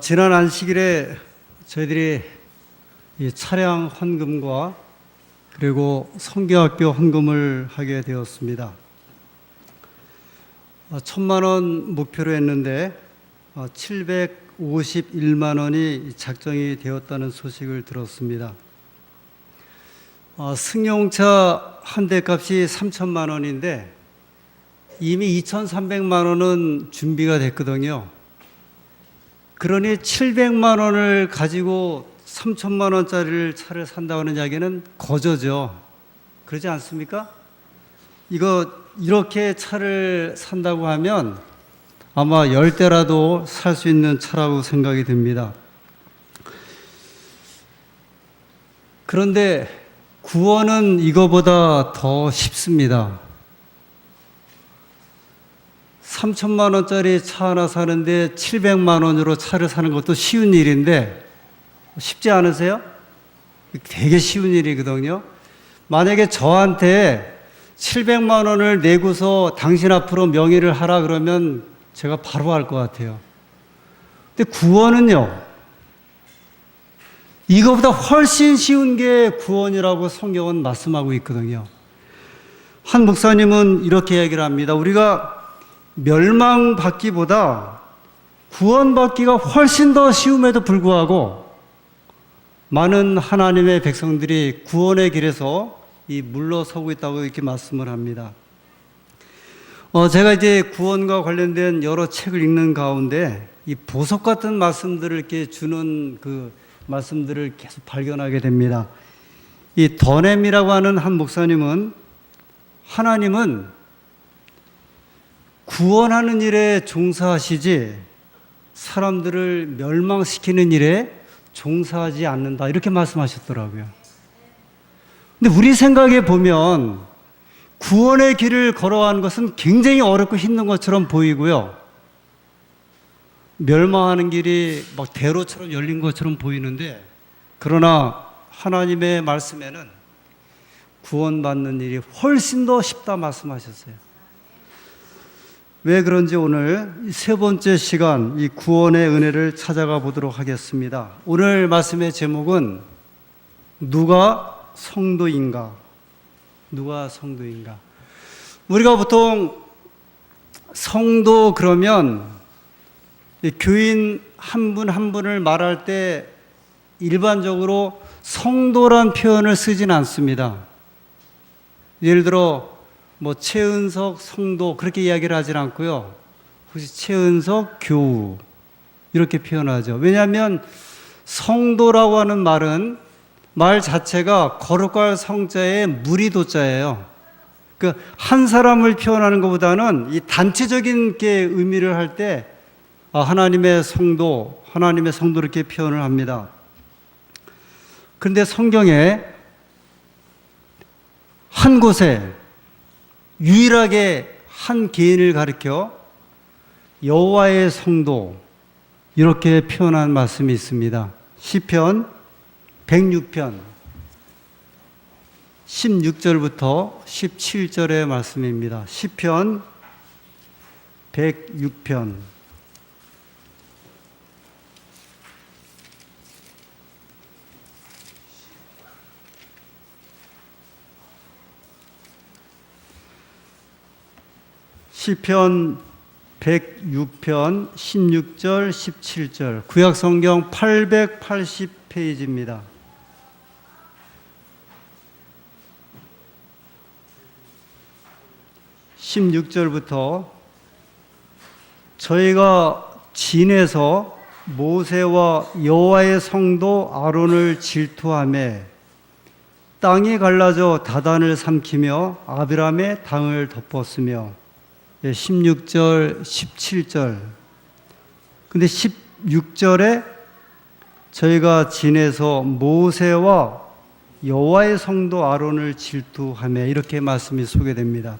지난 안식일에 저희들이 이 차량 헌금과 그리고 성경학교 헌금을 하게 되었습니다. 1,000만 원 목표로 했는데 751만 원이 작정이 되었다는 소식을 들었습니다. 승용차 한 대 값이 3천만 원인데 이미 2,300만 원은 준비가 됐거든요. 그러니 700만 원을 가지고 3천만 원짜리 차를 산다는 이야기는 거저죠. 그러지 않습니까? 이렇게 차를 산다고 하면 아마 10대라도 살 수 있는 차라고 생각이 듭니다. 그런데 구원은 이거보다 더 쉽습니다. 3천만 원짜리 차 하나 사는데 700만 원으로 차를 사는 것도 쉬운 일인데 쉽지 않으세요? 되게 쉬운 일이거든요. 만약에 저한테 700만 원을 내고서 당신 앞으로 명의를 하라 그러면 제가 바로 할 것 같아요. 근데 구원은요, 이거보다 훨씬 쉬운 게 구원이라고 성경은 말씀하고 있거든요. 한 목사님은 이렇게 얘기를 합니다. 우리가 멸망받기보다 구원받기가 훨씬 더 쉬움에도 불구하고 많은 하나님의 백성들이 구원의 길에서 물러서고 있다고 이렇게 말씀을 합니다. 제가 이제 구원과 관련된 여러 책을 읽는 가운데 이 보석 같은 말씀들을 이렇게 주는 그 말씀들을 계속 발견하게 됩니다. 이 더넴이라고 하는 한 목사님은 하나님은 구원하는 일에 종사하시지 사람들을 멸망시키는 일에 종사하지 않는다, 이렇게 말씀하셨더라고요. 근데 우리 생각에 보면 구원의 길을 걸어가는 것은 굉장히 어렵고 힘든 것처럼 보이고요. 멸망하는 길이 막 대로처럼 열린 것처럼 보이는데, 그러나 하나님의 말씀에는 구원받는 일이 훨씬 더 쉽다 말씀하셨어요. 왜 그런지 오늘 세 번째 시간 이 구원의 은혜를 찾아가 보도록 하겠습니다. 오늘 말씀의 제목은 누가 성도인가? 누가 성도인가? 우리가 보통 성도 그러면 교인 한 분 한 분을 말할 때 일반적으로 성도란 표현을 쓰진 않습니다. 예를 들어 최은석 성도 그렇게 이야기를 하진 않고요. 혹시 최은석 교우 이렇게 표현하죠. 왜냐하면 성도라고 하는 말은 말 자체가 거룩할 성자의 무리도자예요. 그러니까 한 사람을 표현하는 것보다는 이 단체적인 게 의미를 할 때 하나님의 성도 이렇게 표현을 합니다. 그런데 성경에 한 곳에 유일하게 한 개인을 가리켜 여호와의 성도 이렇게 표현한 말씀이 있습니다. 시편 106편 16절부터 17절의 말씀입니다. 시편 106편 시편 106편 16절 17절 구약성경 880페이지입니다. (16절부터) 저희가 진에서 모세와 여호와의 성도 아론을 질투하며 땅이 갈라져 다단을 삼키며 아비람의 당을 덮었으며 16절, 17절. 근데 16절에 저희가 진에서 모세와 여호와의 성도 아론을 질투하며 이렇게 말씀이 소개됩니다.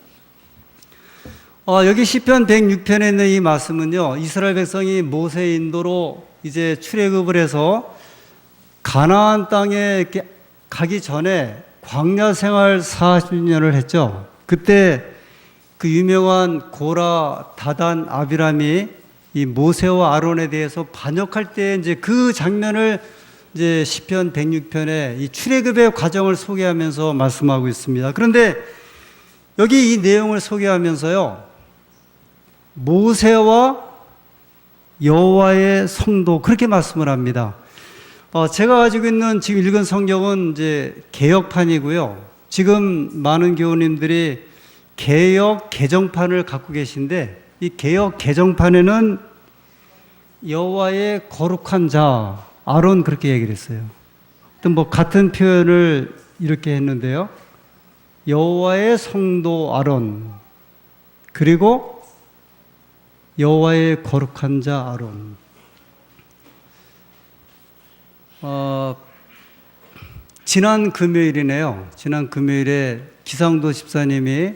여기 시편 106편에 있는 이 말씀은요, 이스라엘 백성이 모세의 인도로 이제 출애굽을 해서 가나안 땅에 가기 전에 광야 생활 40년을 했죠. 그때 그 유명한 고라, 다단, 아비람이 이 모세와 아론에 대해서 반역할 때 이제 그 장면을 이제 시편 106편에 이 출애굽의 과정을 소개하면서 말씀하고 있습니다. 그런데 여기 이 내용을 소개하면서요, 모세와 여호와의 성도 그렇게 말씀을 합니다. 제가 가지고 있는 지금 읽은 성경은 이제 개역판이고요. 지금 많은 교우님들이 개역 개정판을 갖고 계신데 이 개역 개정판에는 여호와의 거룩한 자 아론 그렇게 얘기를 했어요. 또 뭐 같은 표현을 이렇게 했는데요. 여호와의 성도 아론 그리고 여호와의 거룩한 자 아론. 지난 금요일이네요. 지난 금요일에 기상도 집사님이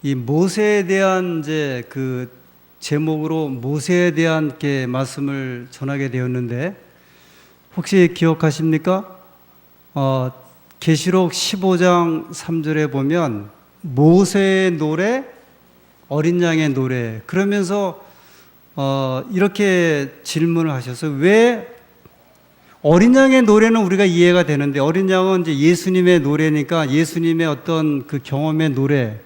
이 모세에 대한 이제 그 제목으로 모세에 대한 게 말씀을 전하게 되었는데 혹시 기억하십니까? 계시록 15장 3절에 보면 모세의 노래, 어린 양의 노래 그러면서 이렇게 질문을 하셔서 왜 어린 양의 노래는 우리가 이해가 되는데 어린 양은 이제 예수님의 노래니까 예수님의 어떤 그 경험의 노래.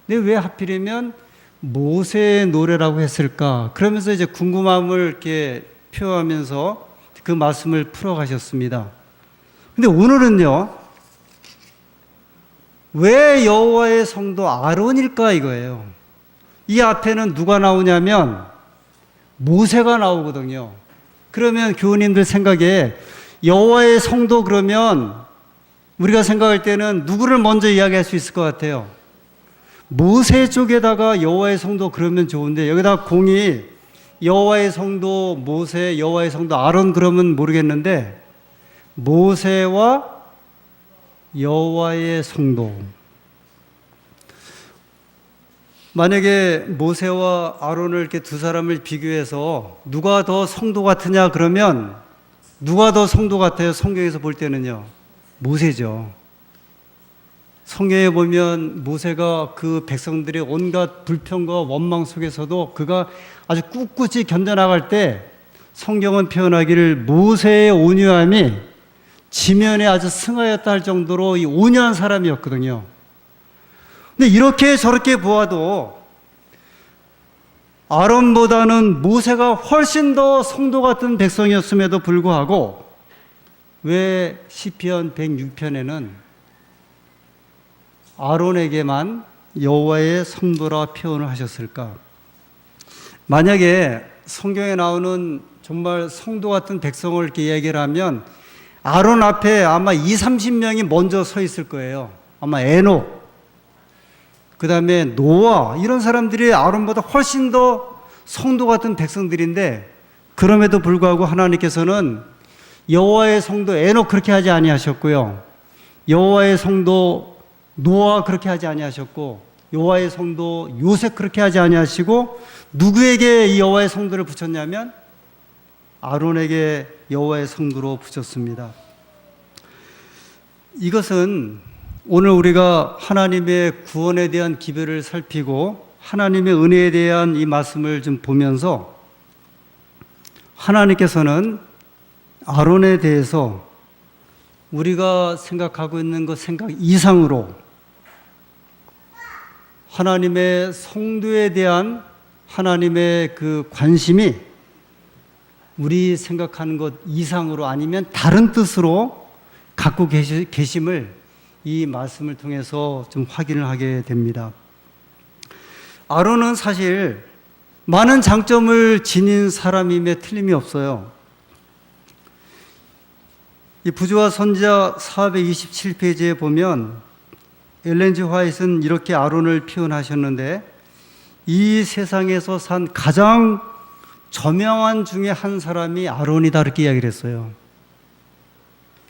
근데 왜 하필이면 모세의 노래라고 했을까? 그러면서 이제 궁금함을 이렇게 표하면서 그 말씀을 풀어가셨습니다. 근데 오늘은요, 왜 여호와의 성도 아론일까 이거예요. 이 앞에는 누가 나오냐면 모세가 나오거든요. 그러면 교우님들 생각에 여호와의 성도 그러면 우리가 생각할 때는 누구를 먼저 이야기할 수 있을 것 같아요. 모세 쪽에다가 여호와의 성도 그러면 좋은데 여기다 공이 여호와의 성도 모세, 여호와의 성도 아론 그러면 모르겠는데 모세와 여호와의 성도. 만약에 모세와 아론을 이렇게 두 사람을 비교해서 누가 더 성도 같으냐 그러면 누가 더 성도 같아요? 성경에서 볼 때는요. 모세죠. 성경에 보면 모세가 그 백성들의 온갖 불평과 원망 속에서도 그가 아주 꿋꿋이 견뎌나갈 때 성경은 표현하기를 모세의 온유함이 지면에 아주 승하였다 할 정도로 이 온유한 사람이었거든요. 근데 이렇게 저렇게 보아도 아론보다는 모세가 훨씬 더 성도 같은 백성이었음에도 불구하고 왜 시편 106편에는 아론에게만 여호와의 성도라 표현을 하셨을까? 만약에 성경에 나오는 정말 성도 같은 백성을 이렇게 얘기를 하면 아론 앞에 아마 20-30명이 먼저 서 있을 거예요. 아마 에녹, 그 다음에 노아 이런 사람들이 아론보다 훨씬 더 성도 같은 백성들인데 그럼에도 불구하고 하나님께서는 여호와의 성도 에녹 그렇게 하지 아니하셨고요. 여호와의 성도 노아 그렇게 하지 아니하셨고 여호와의 성도 요셉 그렇게 하지 아니하시고 누구에게 이 여호와의 성도를 붙였냐면 아론에게 여호와의 성도로 붙였습니다. 이것은 오늘 우리가 하나님의 구원에 대한 기별을 살피고 하나님의 은혜에 대한 이 말씀을 좀 보면서 하나님께서는 아론에 대해서 우리가 생각하고 있는 것 생각 이상으로 하나님의 성도에 대한 하나님의 그 관심이 우리 생각하는 것 이상으로 아니면 다른 뜻으로 갖고 계심을 이 말씀을 통해서 좀 확인을 하게 됩니다. 아론은 사실 많은 장점을 지닌 사람임에 틀림이 없어요. 이 부조와 선지자 427페이지에 보면 엘렌 G 화이트는 이렇게 아론을 표현하셨는데 이 세상에서 산 가장 저명한 중에 한 사람이 아론이다 이렇게 이야기를 했어요.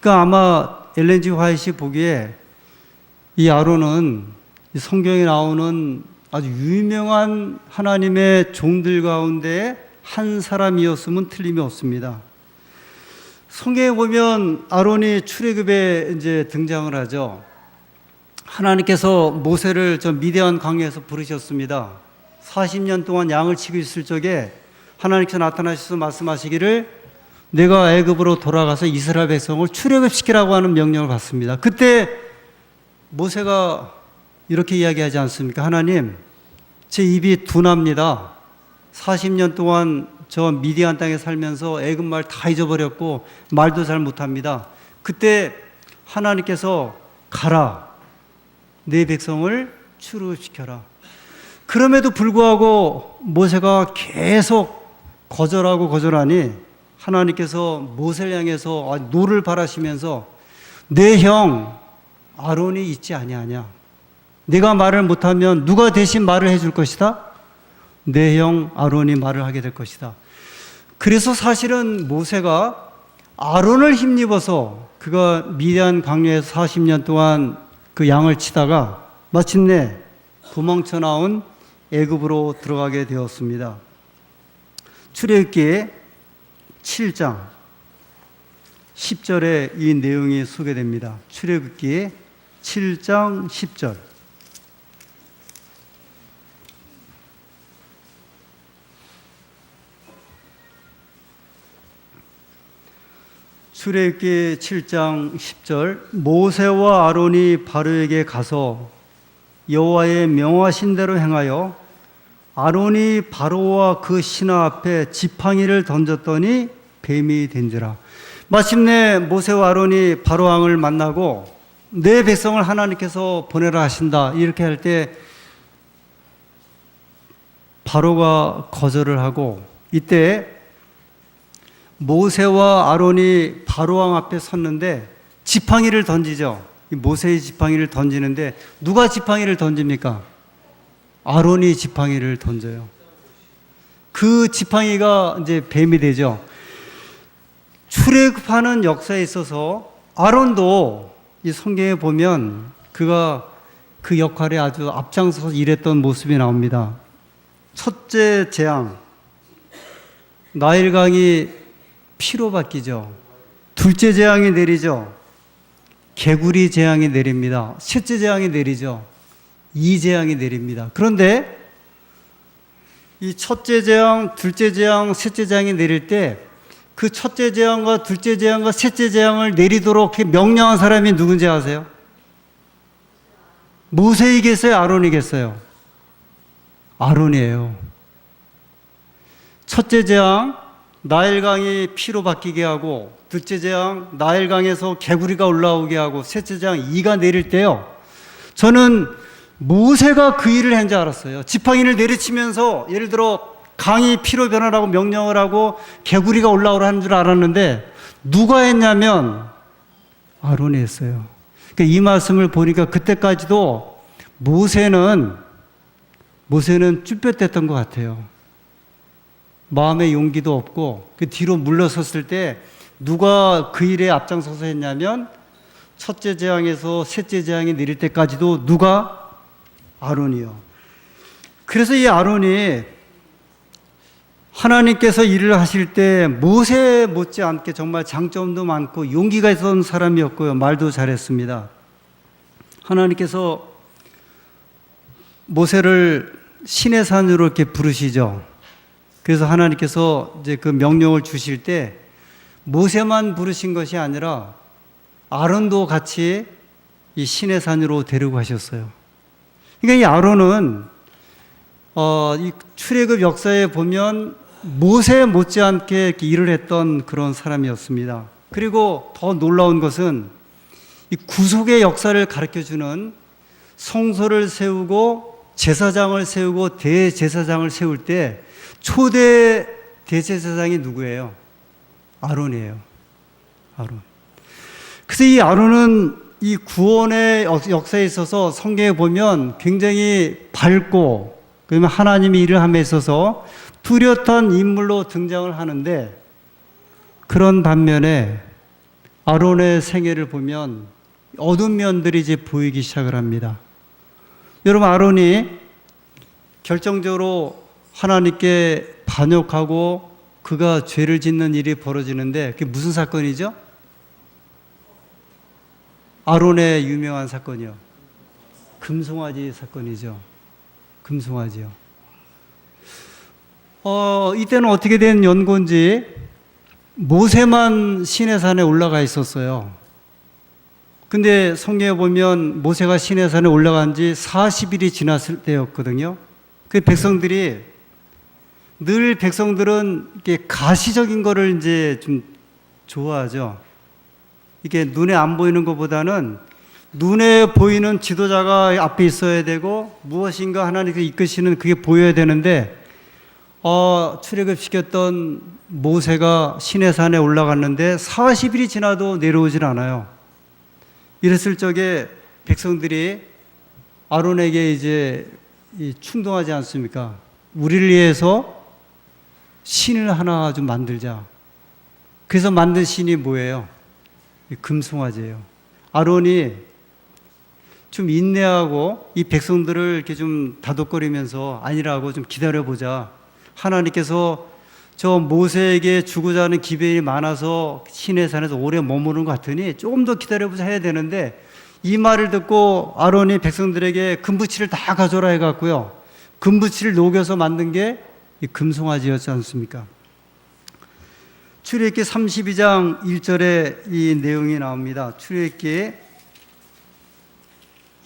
그러니까 아마 엘렌 G 화이트이 보기에 이 아론은 성경에 나오는 아주 유명한 하나님의 종들 가운데 한 사람이었으면 틀림이 없습니다. 성경에 보면 아론이 출애굽에 이제 등장을 하죠. 하나님께서 모세를 저 미디안 광야에서 부르셨습니다. 40년 동안 양을 치고 있을 적에 하나님께서 나타나셔서 말씀하시기를 내가 애굽으로 돌아가서 이스라엘 백성을 출애굽시키라고 하는 명령을 받습니다. 그때 모세가 이렇게 이야기하지 않습니까? 하나님, 제 입이 둔합니다. 40년 동안 저 미디안 땅에 살면서 애굽 말 다 잊어버렸고 말도 잘 못합니다. 그때 하나님께서 가라, 내 백성을 출애굽시켜라. 그럼에도 불구하고 모세가 계속 거절하니 하나님께서 모세를 향해서 노를 바라시면서 내 형 아론이 있지 아니하냐? 내가 말을 못하면 누가 대신 말을 해줄 것이다? 내 형 아론이 말을 하게 될 것이다. 그래서 사실은 모세가 아론을 힘입어서 그가 미디안 광야에서 40년 동안 그 양을 치다가 마침내 도망쳐 나온 애굽으로 들어가게 되었습니다. 출애굽기 7장 10절에 이 내용이 소개됩니다. 출애굽기 7장 10절. 출애굽기 7장 10절. 모세와 아론이 바로에게 가서 여호와의 명하신 대로 행하여 아론이 바로와 그 신하 앞에 지팡이를 던졌더니 뱀이 된지라. 마침내 모세와 아론이 바로 왕을 만나고 내 백성을 하나님께서 보내라 하신다 이렇게 할 때 바로가 거절을 하고, 이때 모세와 아론이 바로 왕 앞에 섰는데 지팡이를 던지죠. 모세의 지팡이를 던지는데 누가 지팡이를 던집니까? 아론이 지팡이를 던져요. 그 지팡이가 이제 뱀이 되죠. 출애굽하는 역사에 있어서 아론도 이 성경에 보면 그가 그 역할에 아주 앞장서서 일했던 모습이 나옵니다. 첫째 재앙, 나일강이 피로 바뀌죠. 둘째 재앙이 내리죠. 개구리 재앙이 내립니다. 셋째 재앙이 내리죠. 이 재앙이 내립니다. 그런데 이 첫째 재앙, 둘째 재앙, 셋째 재앙이 내릴 때 그 첫째 재앙과 둘째 재앙과 셋째 재앙을 내리도록 명령한 사람이 누군지 아세요? 모세이겠어요? 아론이겠어요? 아론이에요. 첫째 재앙, 나일강이 피로 바뀌게 하고, 둘째 재앙, 나일강에서 개구리가 올라오게 하고, 셋째 재앙, 이가 내릴 때요, 저는 모세가 그 일을 한 줄 알았어요. 지팡이를 내리치면서 예를 들어 강이 피로 변하라고 명령을 하고 개구리가 올라오라 하는 줄 알았는데 누가 했냐면 아론이 했어요. 그러니까 이 말씀을 보니까 그때까지도 모세는 쭈뼛댔던 것 같아요. 마음의 용기도 없고 그 뒤로 물러섰을 때 누가 그 일에 앞장서서 했냐면 첫째 재앙에서 셋째 재앙이 내릴 때까지도 누가? 아론이요. 그래서 이 아론이 하나님께서 일을 하실 때 모세 못지않게 정말 장점도 많고 용기가 있었던 사람이었고요. 말도 잘했습니다. 하나님께서 모세를 신의 산으로 이렇게 부르시죠. 그래서 하나님께서 이제 그 명령을 주실 때 모세만 부르신 것이 아니라 아론도 같이 이 신의 산으로 데리고 가셨어요. 그러니까 이 아론은 이 출애굽 역사에 보면 모세 못지않게 이렇게 일을 했던 그런 사람이었습니다. 그리고 더 놀라운 것은 이 구속의 역사를 가르쳐주는 성소를 세우고 제사장을 세우고 대제사장을 세울 때 초대 대제사장이 누구예요? 아론이에요. 아론. 그래서 이 아론은 이 구원의 역사에 있어서 성경에 보면 굉장히 밝고, 그러면 하나님이 일을 함에 있어서 뚜렷한 인물로 등장을 하는데, 그런 반면에 아론의 생애를 보면 어두운 면들이 이제 보이기 시작을 합니다. 여러분, 아론이 결정적으로 하나님께 반역하고 그가 죄를 짓는 일이 벌어지는데 그게 무슨 사건이죠? 아론의 유명한 사건이요. 금송아지 사건이죠. 금송아지요. 이때는 어떻게 된 연고인지 모세만 시내산에 올라가 있었어요. 근데 성경에 보면 모세가 시내산에 올라간 지 40일이 지났을 때였거든요. 그 백성들이 늘 백성들은 이렇게 가시적인 거를 이제 좀 좋아하죠. 이게 눈에 안 보이는 것보다는 눈에 보이는 지도자가 앞에 있어야 되고 무엇인가 하나님께서 이끄시는 그게 보여야 되는데 출애굽시켰던 모세가 시내산에 올라갔는데 40일이 지나도 내려오질 않아요. 이랬을 적에 백성들이 아론에게 이제 충동하지 않습니까? 우리를 위해서 신을 하나 좀 만들자. 그래서 만든 신이 뭐예요? 금송아지예요. 아론이 좀 인내하고 이 백성들을 이렇게 좀 다독거리면서 아니라고 좀 기다려보자. 하나님께서 저 모세에게 주고자 하는 기별이 많아서 시내산에서 오래 머무는 것 같으니 조금 더 기다려보자 해야 되는데 이 말을 듣고 아론이 백성들에게 금붙이를 다 가져라 해갖고요. 금붙이를 녹여서 만든 게 이 금송아지였지 않습니까? 출애굽기 32장 1절에 이 내용이 나옵니다. 출애굽기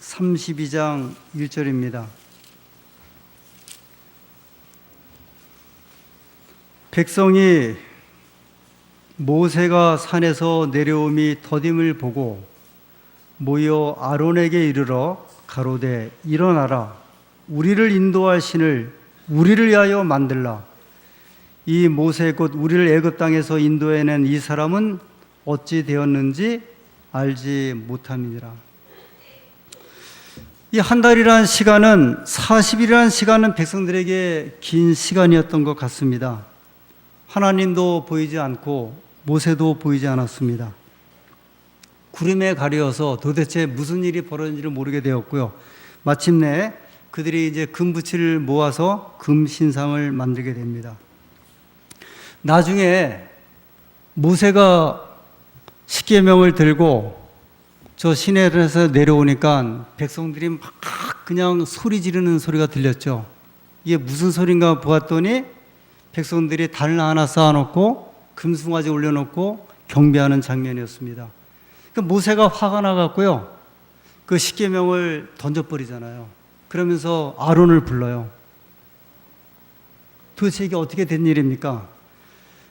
32장 1절입니다. 백성이 모세가 산에서 내려옴이 더딤을 보고 모여 아론에게 이르러 가로되 일어나라 우리를 인도할 신을 우리를 위하여 만들라. 이 모세 곧 우리를 애굽 땅에서 인도해낸 이 사람은 어찌 되었는지 알지 못함이니라. 이 한 달이라는 시간은 40일이라는 시간은 백성들에게 긴 시간이었던 것 같습니다. 하나님도 보이지 않고 모세도 보이지 않았습니다. 구름에 가려서 도대체 무슨 일이 벌어진지를 모르게 되었고요. 마침내 그들이 이제 금붙이를 모아서 금신상을 만들게 됩니다. 나중에 모세가 십계명을 들고 저 시내에서 내려오니까 백성들이 막 그냥 소리 지르는 소리가 들렸죠. 이게 무슨 소린가 보았더니 백성들이 달 하나 쌓아놓고 금송아지 올려놓고 경배하는 장면이었습니다. 그러니까 모세가 화가 나갔고요. 그 십계명을 던져버리잖아요. 그러면서 아론을 불러요. 도대체 이게 어떻게 된 일입니까?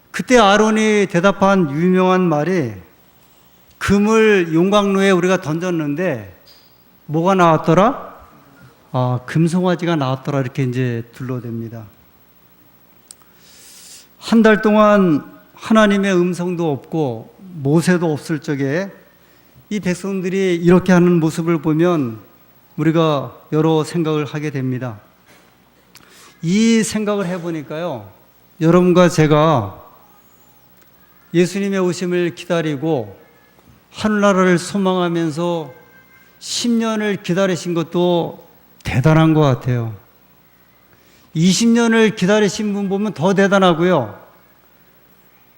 그때 아론이 대답한 유명한 말이 금을 용광로에 우리가 던졌는데 뭐가 나왔더라? 금송아지가 나왔더라. 이렇게 이제 둘러댑니다. 한 달 동안 하나님의 음성도 없고 모세도 없을 적에 이 백성들이 이렇게 하는 모습을 보면 우리가 여러 생각을 하게 됩니다. 이 생각을 해보니까요, 여러분과 제가 예수님의 오심을 기다리고 하늘나라를 소망하면서 10년을 기다리신 것도 대단한 것 같아요. 20년을 기다리신 분 보면 더 대단하고요.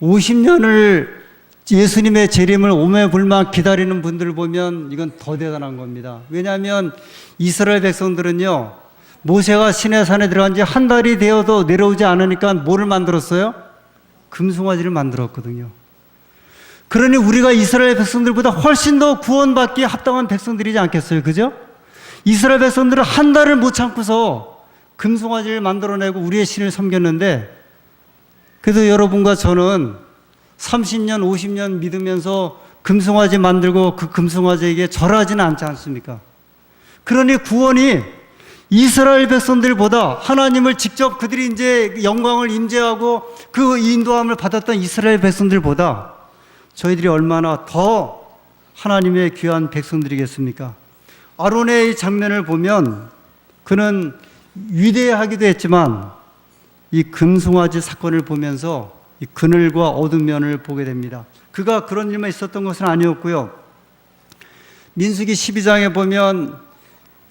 50년을 예수님의 재림을 오매불망 기다리는 분들을 보면 이건 더 대단한 겁니다. 왜냐하면 이스라엘 백성들은요, 모세가 시내산에 들어간 지 한 달이 되어도 내려오지 않으니까 뭐를 만들었어요? 금송아지를 만들었거든요. 그러니 우리가 이스라엘 백성들보다 훨씬 더 구원받기에 합당한 백성들이지 않겠어요? 그죠? 이스라엘 백성들은 한 달을 못 참고서 금송아지를 만들어내고 우리의 신을 섬겼는데, 그래도 여러분과 저는 30년, 50년 믿으면서 금송아지 만들고 그 금송아지에게 절하지는 않지 않습니까? 그러니 구원이 이스라엘 백성들보다 하나님을 직접 그들이 이제 영광을 임재하고 그 인도함을 받았던 이스라엘 백성들보다 저희들이 얼마나 더 하나님의 귀한 백성들이겠습니까? 아론의 이 장면을 보면 그는 위대하기도 했지만 이 금송아지 사건을 보면서 이 그늘과 어두운 면을 보게 됩니다. 그가 그런 일만 있었던 것은 아니었고요. 민수기 12장에 보면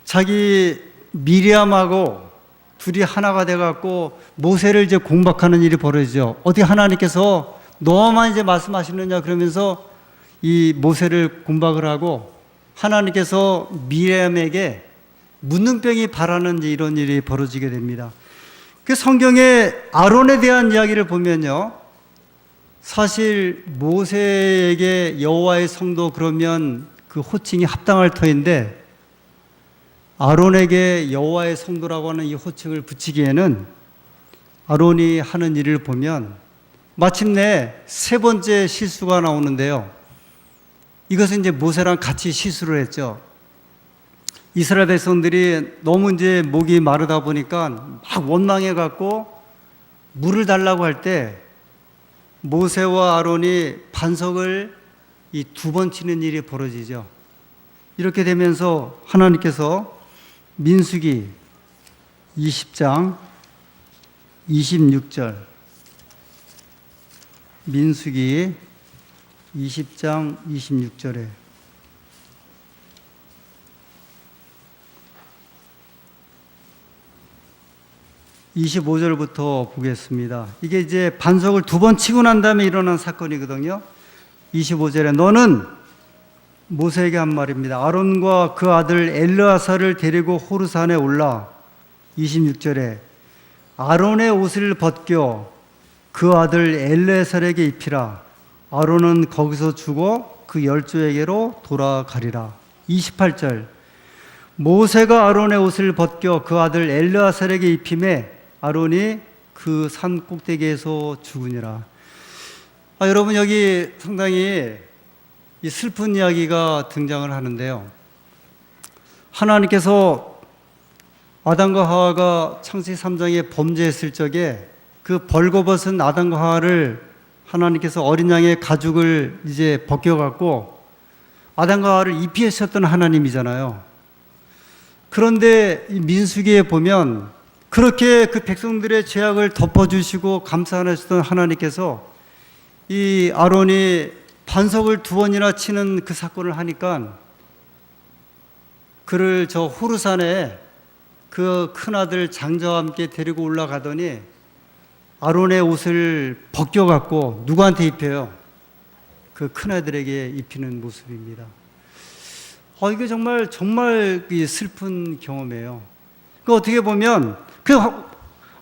자기 미리암하고 둘이 하나가 돼갖고 모세를 이제 공박하는 일이 벌어지죠. 어떻게 하나님께서 너만 이제 말씀하시느냐 그러면서 이 모세를 공박을 하고 하나님께서 미리암에게 문둥병이 발하는 이런 일이 벌어지게 됩니다. 그 성경에 아론에 대한 이야기를 보면요, 사실 모세에게 여호와의 성도 그러면 그 호칭이 합당할 터인데, 아론에게 여호와의 성도라고 하는 이 호칭을 붙이기에는 아론이 하는 일을 보면 마침내 세 번째 실수가 나오는데요. 이것은 이제 모세랑 같이 실수를 했죠. 이스라엘 백성들이 너무 이제 목이 마르다 보니까 막 원망해 갖고 물을 달라고 할 때 모세와 아론이 반석을 이 두 번 치는 일이 벌어지죠. 이렇게 되면서 하나님께서 민수기 20장 26절, 민수기 20장 26절에 (25절부터) 보겠습니다. 이게 이제 반석을 두 번 치고 난 다음에 일어난 사건이거든요. 25절에 너는 모세에게 한 말입니다. 아론과 그 아들 엘르아사를 데리고 호르산에 올라. 26절에 아론의 옷을 벗겨 그 아들 엘르아사에게 입히라. 아론은 거기서 죽어 그 열조에게로 돌아가리라. 28절 모세가 아론의 옷을 벗겨 그 아들 엘르아사에게 입히매 아론이 그 산 꼭대기에서 죽으니라. 여러분, 여기 상당히 이 슬픈 이야기가 등장을 하는데요. 하나님께서 아담과 하와가 창세기 3장에 범죄했을 적에 그 벌거벗은 아담과 하와를 하나님께서 어린 양의 가죽을 이제 벗겨갖고 아담과 하와를 입히셨던 하나님이잖아요. 그런데 이 민수기에 보면 그렇게 그 백성들의 죄악을 덮어주시고 감사하셨던 하나님께서 이 아론이 반석을 두 번이나 치는 그 사건을 하니까 그를 저 호르산에 그 큰아들 장자와 함께 데리고 올라가더니 아론의 옷을 벗겨갖고 누구한테 입혀요? 그 큰아들에게 입히는 모습입니다. 이게 정말 슬픈 경험이에요. 그 어떻게 보면 그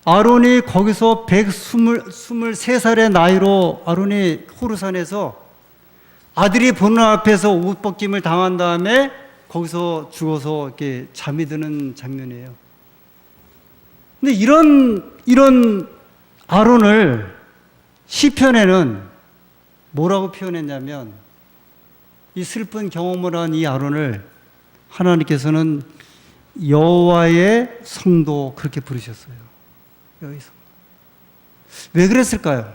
아론이 거기서 123살의 나이로 아론이 호르산에서 아들이 보는 앞에서 옷 벗김을 당한 다음에 거기서 죽어서 이렇게 잠이 드는 장면이에요. 근데 이런 아론을 시편에는 뭐라고 표현했냐면, 이 슬픈 경험을 한 이 아론을 하나님께서는 여호와의 성도 그렇게 부르셨어요. 여기서 왜 그랬을까요?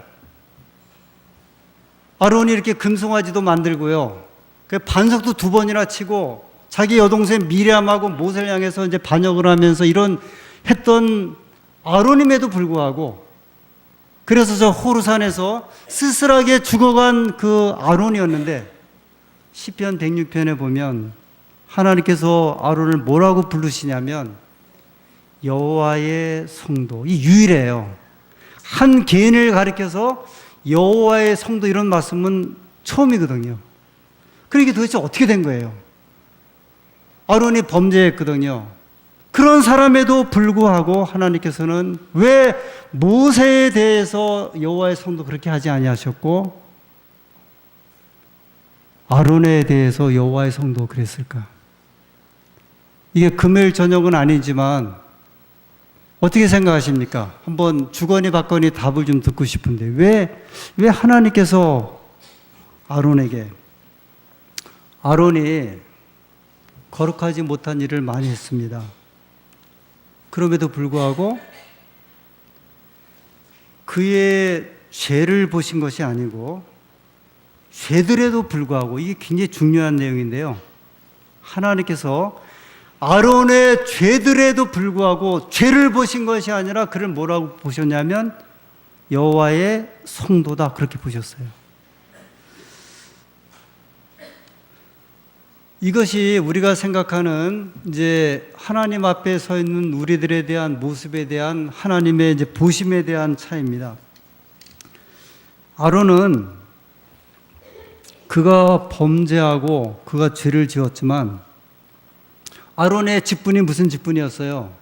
아론이 이렇게 금송아지도 만들고요, 그 반석도 두 번이나 치고 자기 여동생 미리암하고 모세를 향해서 이제 반역을 하면서 이런 했던 아론임에도 불구하고, 그래서 저 호르산에서 쓸쓸하게 죽어간 그 아론이었는데 시편 106편에 보면 하나님께서 아론을 뭐라고 부르시냐면 여호와의 성도. 이 유일해요. 한 개인을 가리켜서 여호와의 성도 이런 말씀은 처음이거든요. 그러니까 도대체 어떻게 된 거예요? 아론이 범죄했거든요. 그런 사람에도 불구하고 하나님께서는 왜 모세에 대해서 여호와의 성도 그렇게 하지 아니하셨고 아론에 대해서 여호와의 성도 그랬을까? 이게 금요일 저녁은 아니지만 어떻게 생각하십니까? 한번 주거니 받거니 답을 좀 듣고 싶은데 왜 하나님께서 아론이 거룩하지 못한 일을 많이 했습니다. 그럼에도 불구하고 그의 죄를 보신 것이 아니고 죄들에도 불구하고, 이게 굉장히 중요한 내용인데요, 하나님께서 아론의 죄들에도 불구하고 죄를 보신 것이 아니라 그를 뭐라고 보셨냐면 여호와의 성도다, 그렇게 보셨어요. 이것이 우리가 생각하는 이제 하나님 앞에 서 있는 우리들에 대한 모습에 대한 하나님의 이제 보심에 대한 차이입니다. 아론은 그가 범죄하고 그가 죄를 지었지만 아론의 직분이 무슨 직분이었어요?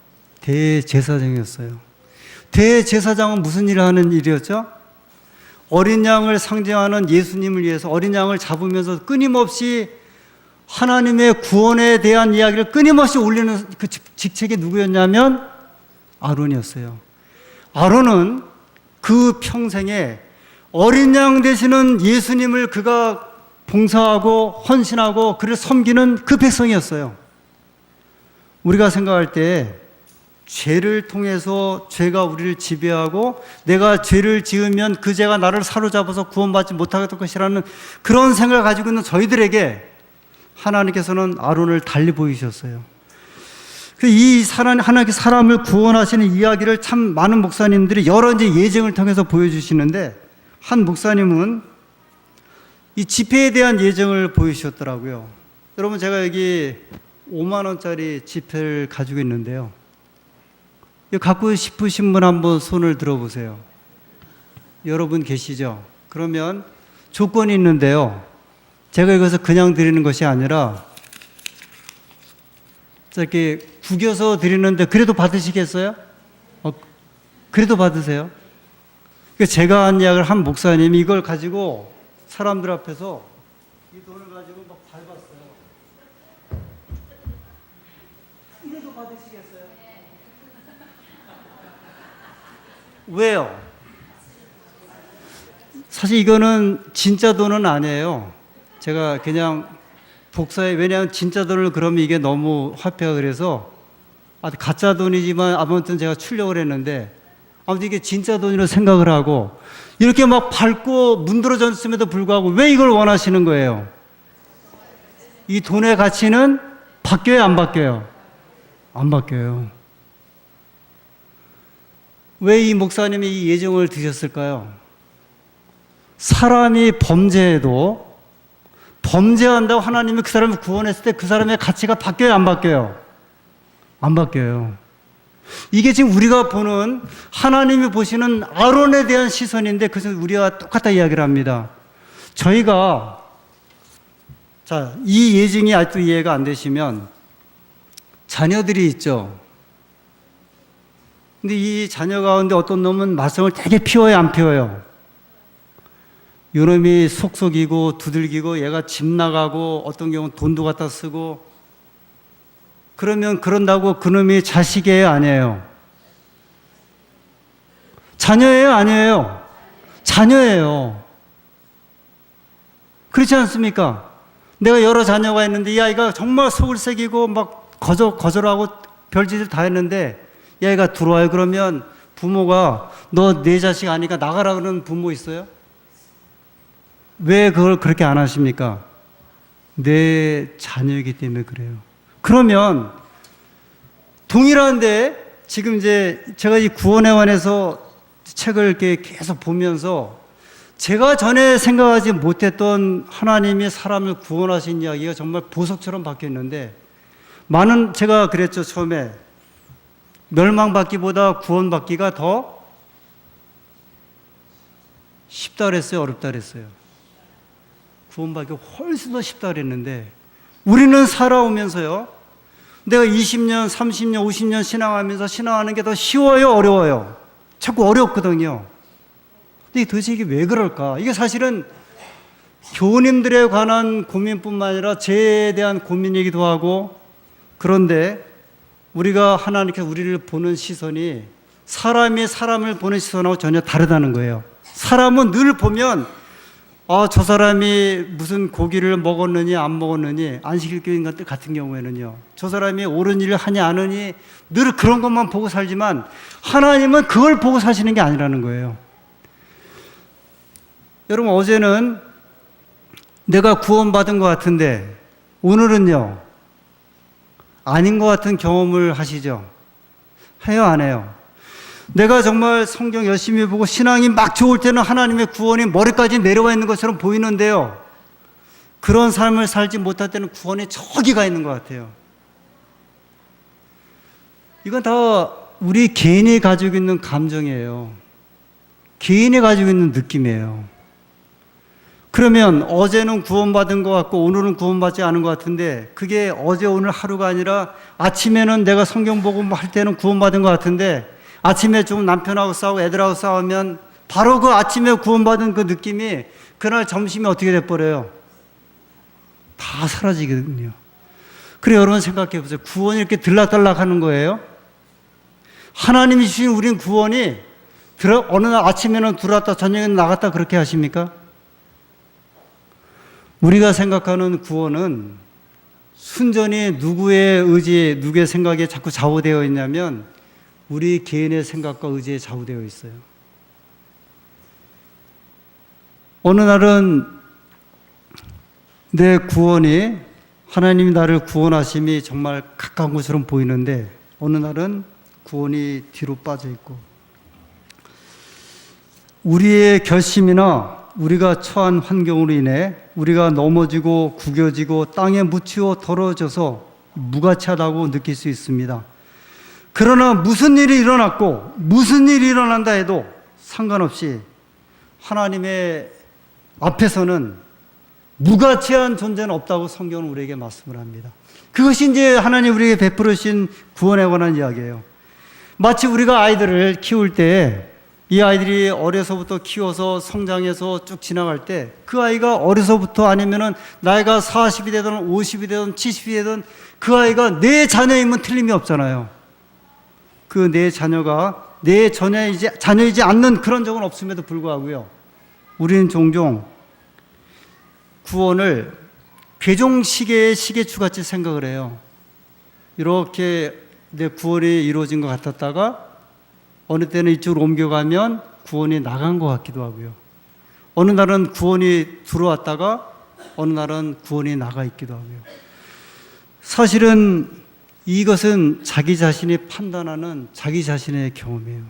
대제사장이었어요. 대제사장은 무슨 일을 하는 일이었죠? 어린 양을 상징하는 예수님을 위해서 어린 양을 잡으면서 끊임없이 하나님의 구원에 대한 이야기를 끊임없이 올리는 그 직책이 누구였냐면 아론이었어요. 아론은 그 평생에 어린 양 되시는 예수님을 그가 봉사하고 헌신하고 그를 섬기는 그 백성이었어요. 우리가 생각할 때 죄를 통해서 죄가 우리를 지배하고 내가 죄를 지으면 그 죄가 나를 사로잡아서 구원받지 못하게 될 것이라는 그런 생각을 가지고 있는 저희들에게 하나님께서는 아론을 달리 보이셨어요. 하나님께서 사람을 구원하시는 이야기를 참 많은 목사님들이 여러 이제 예증을 통해서 보여주시는데 한 목사님은 이 지폐에 대한 예증을 보여주셨더라고요. 여러분, 제가 여기 5만 원짜리 지폐를 가지고 있는데요. 이거 갖고 싶으신 분 한번 손을 들어보세요. 여러분 계시죠? 그러면 조건이 있는데요. 제가 이것을 그냥 드리는 것이 아니라 이렇게 구겨서 드리는데 그래도 받으시겠어요? 그래도 받으세요. 제가 한 이야기를 한 목사님이 이걸 가지고 사람들 앞에서 이 돈을 가지고 막 밟았어요. 이래도 받으시겠어요? 왜요? 사실 이거는 진짜 돈은 아니에요. 제가 그냥 왜냐하면 진짜 돈을 그러면 이게 너무 화폐가 그래서 가짜 돈이지만 아무튼 제가 출력을 했는데 아무튼 이게 진짜 돈이라고 생각을 하고 이렇게 막 밟고 문드러졌음에도 불구하고 왜 이걸 원하시는 거예요? 이 돈의 가치는 바뀌어요, 안 바뀌어요? 안 바뀌어요. 왜 이 목사님이 이 예정을 드셨을까요? 사람이 범죄해도 범죄한다고 하나님이 그 사람을 구원했을 때 그 사람의 가치가 바뀌어요, 안 바뀌어요? 안 바뀌어요. 이게 지금 우리가 보는 하나님이 보시는 아론에 대한 시선인데 그것은 우리와 똑같다 이야기를 합니다. 저희가 이 예증이 아직도 이해가 안 되시면 자녀들이 있죠. 근데 이 자녀 가운데 어떤 놈은 말썽을 되게 피워요, 안 피워요? 요놈이 속속이고 두들기고 얘가 집 나가고 어떤 경우는 돈도 갖다 쓰고 그러면 그런다고 그놈이 자식이에요, 아니에요? 자녀예요, 아니에요? 자녀예요. 그렇지 않습니까? 내가 여러 자녀가 있는데 이 아이가 정말 속을 새기고 막 거절하고 별짓을 다 했는데 이 아이가 들어와요. 그러면 부모가 너 내 자식 아니까 나가라 그러는 부모 있어요? 왜 그걸 그렇게 안 하십니까? 내 자녀이기 때문에 그래요. 그러면 동일한데 지금 이제 제가 이 구원회관에서 책을 이렇게 계속 보면서 제가 전에 생각하지 못했던 하나님이 사람을 구원하신 이야기가 정말 보석처럼 바뀌었는데 제가 그랬죠, 처음에. 멸망받기보다 구원받기가 더 쉽다 그랬어요, 어렵다 그랬어요? 구원받기가 훨씬 더 쉽다 그랬는데 우리는 살아오면서요, 내가 20년, 30년, 50년 신앙하면서 신앙하는 게 더 쉬워요, 어려워요? 자꾸 어렵거든요. 근데 도대체 이게 왜 그럴까? 이게 사실은 교우님들에 관한 고민뿐만 아니라 죄에 대한 고민이기도 하고, 그런데 우리가 하나님께서 우리를 보는 시선이 사람이 사람을 보는 시선하고 전혀 다르다는 거예요. 사람은 늘 보면 저 사람이 무슨 고기를 먹었느니 안 먹었느니, 안식일교인 같은 경우에는요, 저 사람이 옳은 일을 하냐 안 하니 늘 그런 것만 보고 살지만 하나님은 그걸 보고 사시는 게 아니라는 거예요. 여러분, 어제는 내가 구원받은 것 같은데 오늘은요 아닌 것 같은 경험을 하시죠? 해요, 안 해요? 내가 정말 성경 열심히 보고 신앙이 막 좋을 때는 하나님의 구원이 머리까지 내려와 있는 것처럼 보이는데요, 그런 삶을 살지 못할 때는 구원이 저기 가 있는 것 같아요. 이건 다 우리 개인이 가지고 있는 감정이에요. 개인이 가지고 있는 느낌이에요. 그러면 어제는 구원받은 것 같고 오늘은 구원받지 않은 것 같은데, 그게 어제 오늘 하루가 아니라 아침에는 내가 성경 보고 할 때는 구원받은 것 같은데 아침에 좀 남편하고 싸우고 애들하고 싸우면 바로 그 아침에 구원받은 그 느낌이 그날 점심이 어떻게 돼버려요? 다 사라지거든요. 그래, 여러분 생각해 보세요. 구원이 이렇게 들락달락 하는 거예요. 하나님이 주신 우린 구원이 어느 날 아침에는 들어왔다 저녁에는 나갔다 그렇게 하십니까? 우리가 생각하는 구원은 순전히 누구의 의지, 누구의 생각에 자꾸 좌우되어 있냐면 우리 개인의 생각과 의지에 좌우되어 있어요. 어느 날은 내 구원이, 하나님이 나를 구원하심이 정말 가까운 것처럼 보이는데 어느 날은 구원이 뒤로 빠져 있고, 우리의 결심이나 우리가 처한 환경으로 인해 우리가 넘어지고 구겨지고 땅에 묻히고 더러워져서 무가치하다고 느낄 수 있습니다. 그러나 무슨 일이 일어났고 무슨 일이 일어난다 해도 상관없이 하나님의 앞에서는 무가치한 존재는 없다고 성경은 우리에게 말씀을 합니다. 그것이 이제 하나님 우리에게 베풀으신 구원에 관한 이야기예요. 마치 우리가 아이들을 키울 때 이 아이들이 어려서부터 키워서 성장해서 쭉 지나갈 때 그 아이가 어려서부터 아니면은 나이가 40이 되든 50이 되든 70이 되든 그 아이가 내 자녀이면 틀림이 없잖아요. 그 내 자녀가 내 자녀이지 않는 그런 적은 없음에도 불구하고요, 우리는 종종 구원을 괴종시계의 시계추같이 생각을 해요. 이렇게 내 구원이 이루어진 것 같았다가 어느 때는 이쪽으로 옮겨가면 구원이 나간 것 같기도 하고요. 어느 날은 구원이 들어왔다가 어느 날은 구원이 나가 있기도 하고요. 사실은 이것은 자기 자신이 판단하는 자기 자신의 경험이에요.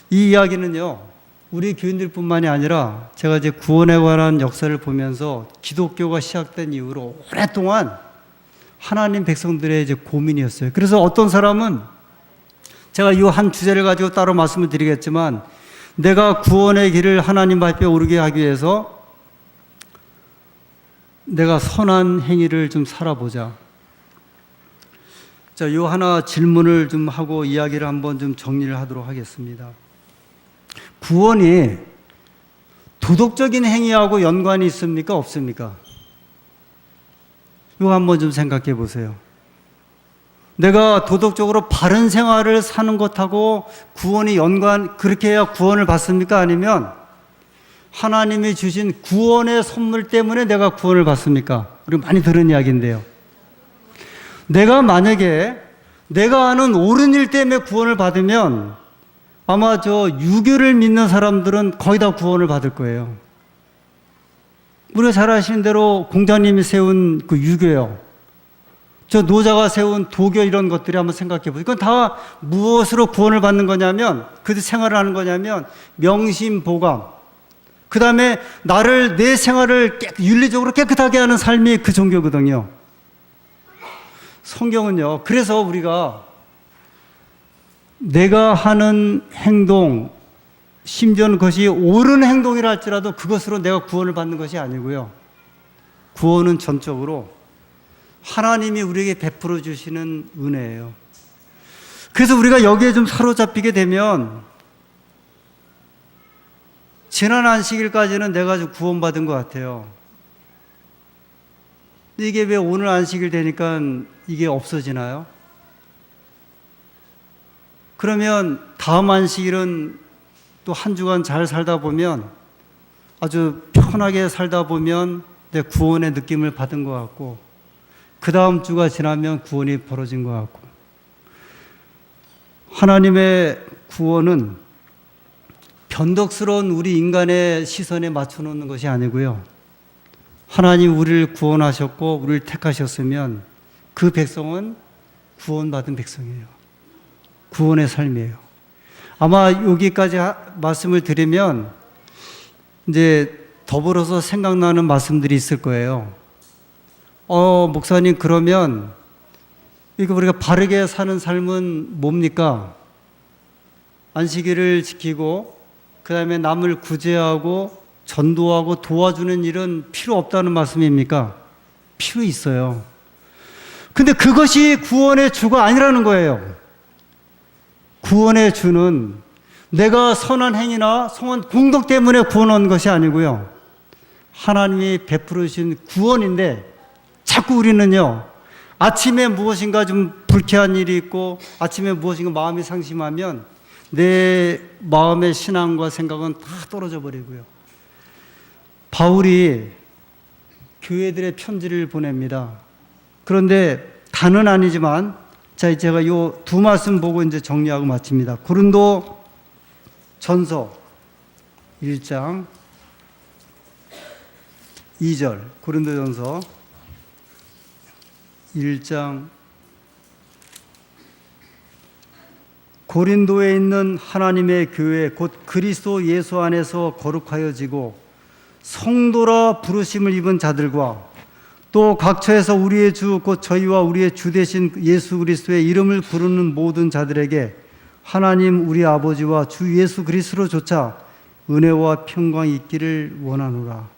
이 이야기는요, 우리 교인들뿐만이 아니라 제가 이제 구원에 관한 역사를 보면서 기독교가 시작된 이후로 오랫동안 하나님 백성들의 이제 고민이었어요. 그래서 어떤 사람은 제가 이 한 주제를 가지고 따로 말씀을 드리겠지만, 내가 구원의 길을 하나님 앞에 오르게 하기 위해서 내가 선한 행위를 좀 살아보자. 자, 요 하나 질문을 좀 하고 이야기를 한번 좀 정리를 하도록 하겠습니다. 구원이 도덕적인 행위하고 연관이 있습니까? 없습니까? 이거 한번 좀 생각해 보세요. 내가 도덕적으로 바른 생활을 사는 것하고 구원이 그렇게 해야 구원을 받습니까? 아니면 하나님이 주신 구원의 선물 때문에 내가 구원을 받습니까? 우리 많이 들은 이야기인데요. 내가 만약에 내가 아는 옳은 일 때문에 구원을 받으면 아마 유교를 믿는 사람들은 거의 다 구원을 받을 거예요. 우리가 잘 아시는 대로 공자님이 세운 그 유교요, 노자가 세운 도교, 이런 것들이 한번 생각해 보세요. 이건 다 무엇으로 구원을 받는 거냐면, 그 생활을 하는 거냐면 명심보감, 그 다음에 내 생활을 윤리적으로 깨끗하게 하는 삶이 그 종교거든요. 성경은요, 그래서 우리가 내가 하는 행동, 심지어는 그것이 옳은 행동이라 할지라도 그것으로 내가 구원을 받는 것이 아니고요, 구원은 전적으로 하나님이 우리에게 베풀어 주시는 은혜예요. 그래서 우리가 여기에 좀 사로잡히게 되면 지난 안식일까지는 내가 좀 구원받은 것 같아요. 근데 이게 왜 오늘 안식일 되니까 이게 없어지나요? 그러면 다음 안식일은 또 한 주간 잘 살다 보면, 아주 편하게 살다 보면 내 구원의 느낌을 받은 것 같고, 그 다음 주가 지나면 구원이 벌어진 것 같고, 하나님의 구원은 변덕스러운 우리 인간의 시선에 맞춰놓는 것이 아니고요, 하나님 우리를 구원하셨고 우리를 택하셨으면 그 백성은 구원받은 백성이에요. 구원의 삶이에요. 아마 여기까지 말씀을 드리면 이제 더불어서 생각나는 말씀들이 있을 거예요. 목사님, 그러면 이거 우리가 바르게 사는 삶은 뭡니까? 안식일을 지키고 그 다음에 남을 구제하고 전도하고 도와주는 일은 필요 없다는 말씀입니까? 필요 있어요. 근데 그것이 구원의 주가 아니라는 거예요. 구원의 주는 내가 선한 행위나 성한 공덕 때문에 구원한 것이 아니고요. 하나님이 베풀으신 구원인데 자꾸 우리는요, 아침에 무엇인가 좀 불쾌한 일이 있고 아침에 무엇인가 마음이 상심하면 내 마음의 신앙과 생각은 다 떨어져 버리고요. 바울이 교회들의 편지를 보냅니다. 그런데 다는 아니지만 제가 요 두 말씀 보고 이제 정리하고 마칩니다. 고린도 전서 1장 2절, 고린도전서 1장 고린도에 있는 하나님의 교회 곧 그리스도 예수 안에서 거룩하여지고 성도라 부르심을 입은 자들과 또 각처에서 우리의 주 곧 저희와 우리의 주 되신 예수 그리스도의 이름을 부르는 모든 자들에게 하나님 우리 아버지와 주 예수 그리스도로조차 은혜와 평강이 있기를 원하노라.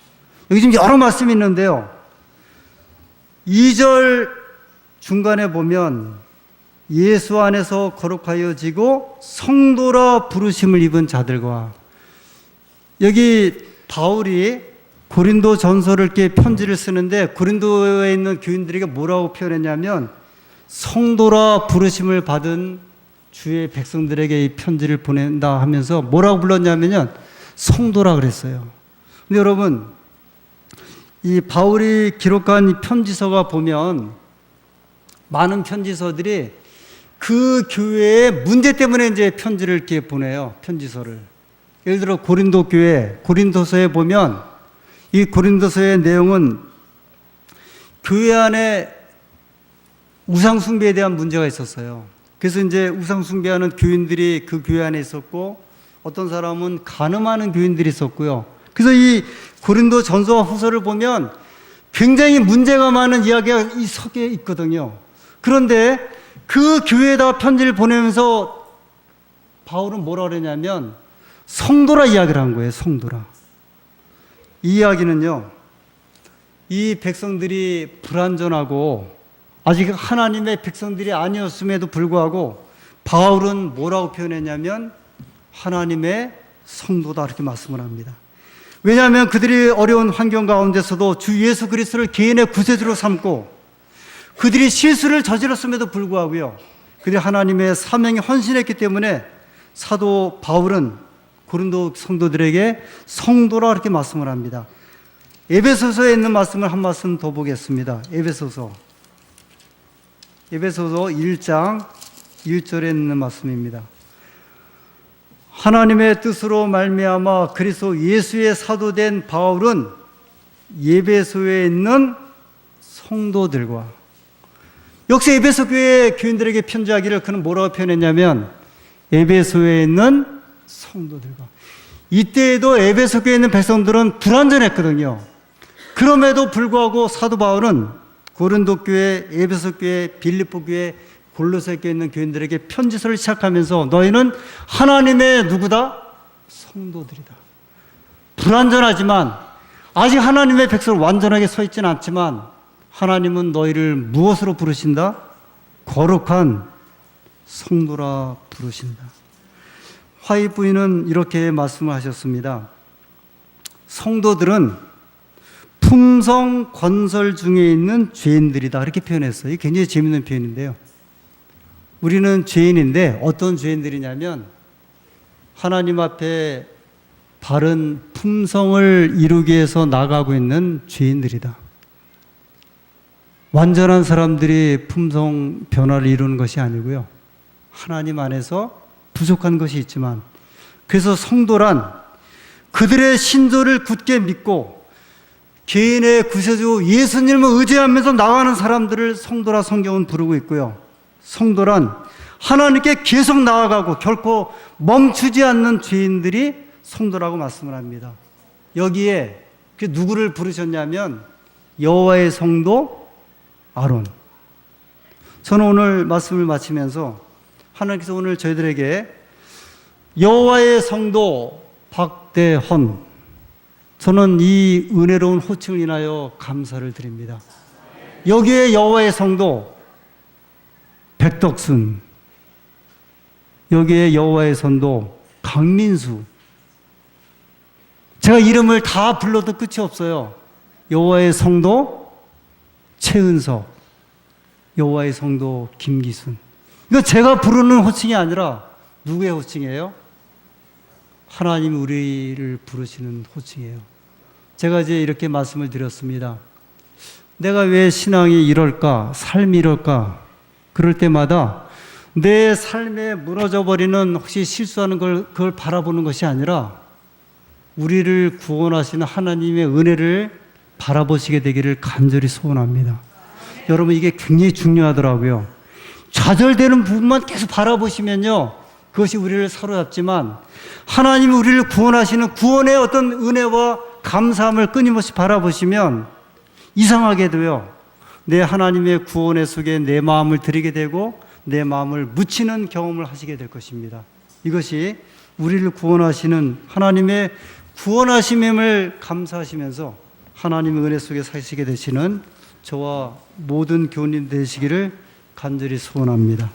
여기 지금 여러 말씀이 있는데요. 2절 중간에 보면 예수 안에서 거룩하여지고 성도라 부르심을 입은 자들과, 여기 바울이 고린도 전서를 이렇게 편지를 쓰는데 고린도에 있는 교인들에게 뭐라고 표현했냐면 성도라 부르심을 받은 주의 백성들에게 이 편지를 보낸다 하면서 뭐라고 불렀냐면요, 성도라 그랬어요. 근데 여러분, 이 바울이 기록한 이 편지서가 보면 많은 편지서들이 그 교회의 문제 때문에 이제 편지를 이렇게 보내요. 편지서를. 예를 들어 고린도 교회, 고린도서에 보면 이 고린도서의 내용은 교회 안에 우상숭배에 대한 문제가 있었어요. 그래서 이제 우상숭배하는 교인들이 그 교회 안에 있었고 어떤 사람은 간음하는 교인들이 있었고요. 그래서 이 고린도 전서와 후서를 보면 굉장히 문제가 많은 이야기가 이 속에 있거든요. 그런데 그 교회에다가 편지를 보내면서 바울은 뭐라 그러냐면 성도라 이야기를 한 거예요. 성도라. 이 이야기는요, 이 백성들이 불완전하고 아직 하나님의 백성들이 아니었음에도 불구하고 바울은 뭐라고 표현했냐면 하나님의 성도다 이렇게 말씀을 합니다. 왜냐하면 그들이 어려운 환경 가운데서도 주 예수 그리스도를 개인의 구세주로 삼고 그들이 실수를 저질렀음에도 불구하고요, 그들이 하나님의 사명에 헌신했기 때문에 사도 바울은 고린도 성도들에게 성도라 이렇게 말씀을 합니다. 에베소서에 있는 말씀을 한 말씀 더 보겠습니다. 에베소서 1장 1절에 있는 말씀입니다. 하나님의 뜻으로 말미암아 그리스도 예수의 사도된 바울은 에베소에 있는 성도들과, 역시 에베소 교회 교인들에게 편지하기를 그는 뭐라고 표현했냐면 에베소에 있는 성도들과. 이때에도 에베소 교회에 있는 백성들은 불완전했거든요. 그럼에도 불구하고 사도 바울은 고린도 교회, 에베소 교회, 빌립보 교회, 골로새 교회에 있는 교인들에게 편지서를 시작하면서 너희는 하나님의 누구다? 성도들이다. 불완전하지만 아직 하나님의 백성을 완전하게 서 있지는 않지만 하나님은 너희를 무엇으로 부르신다? 거룩한 성도라 부르신다. 화이 부인은 이렇게 말씀을 하셨습니다. 성도들은 품성 건설 중에 있는 죄인들이다 이렇게 표현했어요. 이게 굉장히 재밌는 표현인데요. 우리는 죄인인데 어떤 죄인들이냐면 하나님 앞에 바른 품성을 이루기 위해서 나가고 있는 죄인들이다. 완전한 사람들이 품성 변화를 이루는 것이 아니고요, 하나님 안에서 부족한 것이 있지만, 그래서 성도란 그들의 신조를 굳게 믿고 개인의 구세주 예수님을 의지하면서 나가는 사람들을 성도라 성경은 부르고 있고요, 성도란 하나님께 계속 나아가고 결코 멈추지 않는 죄인들이 성도라고 말씀을 합니다. 여기에 누구를 부르셨냐면 여호와의 성도 아론. 저는 오늘 말씀을 마치면서 하나님께서 오늘 저희들에게 여호와의 성도 박대헌, 저는 이 은혜로운 호칭을 인하여 감사를 드립니다. 여기에 여호와의 성도 백덕순, 여기에 여호와의 선도 강민수. 제가 이름을 다 불러도 끝이 없어요. 여호와의 성도 최은석, 여호와의 성도 김기순. 이거 제가 부르는 호칭이 아니라 누구의 호칭이에요? 하나님 우리를 부르시는 호칭이에요. 제가 이제 이렇게 말씀을 드렸습니다. 내가 왜 신앙이 이럴까? 삶이 이럴까? 그럴 때마다 내 삶에 무너져 버리는 혹시 실수하는 그걸 바라보는 것이 아니라 우리를 구원하시는 하나님의 은혜를 바라보시게 되기를 간절히 소원합니다. 여러분, 이게 굉장히 중요하더라고요. 좌절되는 부분만 계속 바라보시면요, 그것이 우리를 사로잡지만 하나님이 우리를 구원하시는 구원의 어떤 은혜와 감사함을 끊임없이 바라보시면 이상하게도요, 내 하나님의 구원의 속에 내 마음을 드리게 되고 내 마음을 묻히는 경험을 하시게 될 것입니다. 이것이 우리를 구원하시는 하나님의 구원하심임을 감사하시면서 하나님의 은혜 속에 사시게 되시는 저와 모든 교우님 되시기를 간절히 소원합니다.